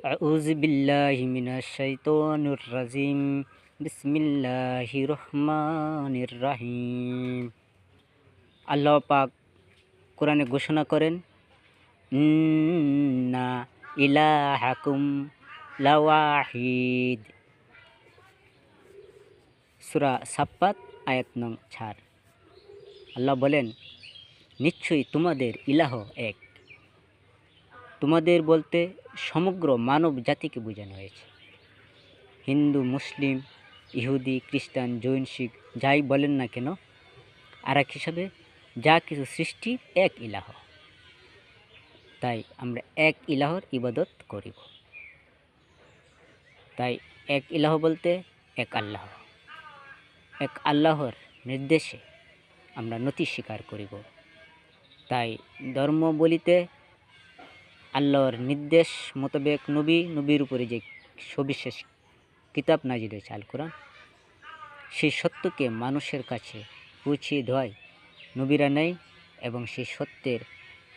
আউযু বিল্লাহি মিনাশ শাইতানির রাজিম। বিসমিল্লাহির রহমানির রহিম। আল্লাহ পাক কোরআনে ঘোষণা করেন, ইন্না ইলাহাকুম লাওয়াহিদ। সূরা সাফ্ফাত আয়াত নং 4। আল্লাহ বলেন, নিশ্চয়ই তোমাদের ইলাহ এক। তোমাদের বলতে সমগ্র মানব জাতিকে বোঝানো হয়েছে। হিন্দু, মুসলিম, ইহুদি, খ্রিস্টান, জৈন, শিখ যাই বলেন না কেন, আর এক হিসাবে যা কিছু সৃষ্টি এক ইলাহ। তাই আমরা এক ইলাহর ইবাদত করিব। তাই এক ইলাহ বলতে এক আল্লাহ, এক আল্লাহর নির্দেশে আমরা নতি স্বীকার করিব। তাই ধর্ম বলিতে আল্লাহর নির্দেশ মোতাবেক নবীর উপরে যে সবিশেষ কিতাব নাজিল হয়েছে আল কোরআন, সেই সত্যকে মানুষের কাছে পৌঁছিয়ে দেওয়াই নবীরা নেয়, এবং সেই সত্যের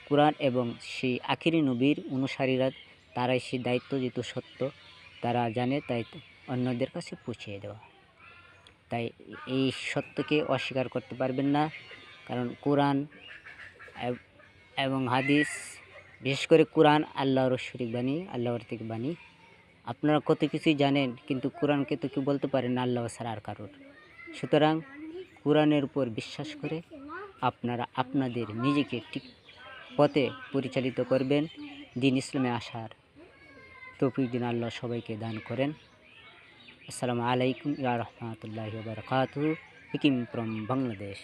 কোরআন এবং সেই আখিরি নবীর অনুসারীরা তারাই সেই দায়িত্ব, যেহেতু সত্য তারা জানে, তাই অন্যদের কাছে পৌঁছিয়ে দেওয়া। তাই এই সত্যকে অস্বীকার করতে পারবেন না, কারণ কোরআন এবং হাদিস, বিশেষ করে কোরআন আল্লাহর শরীক বাণী, আল্লাহর থেকে বাণী। আপনারা কত কিছুই জানেন, কিন্তু কোরআনকে তো কেউ বলতে পারেন না আল্লাহ ছাড়া আর কারোর। সুতরাং কোরআনের উপর বিশ্বাস করে আপনারা আপনাদের নিজেকে ঠিক পথে পরিচালিত করবেন। দিন ইসলামে আসার তৌফিক দিন আল্লাহ সবাইকে দান করেন। আসসালামু আলাইকুম ইয়া রাহমাতুল্লাহি ওয়া বারাকাতুহু। হিকিম ফ্রম বাংলাদেশ।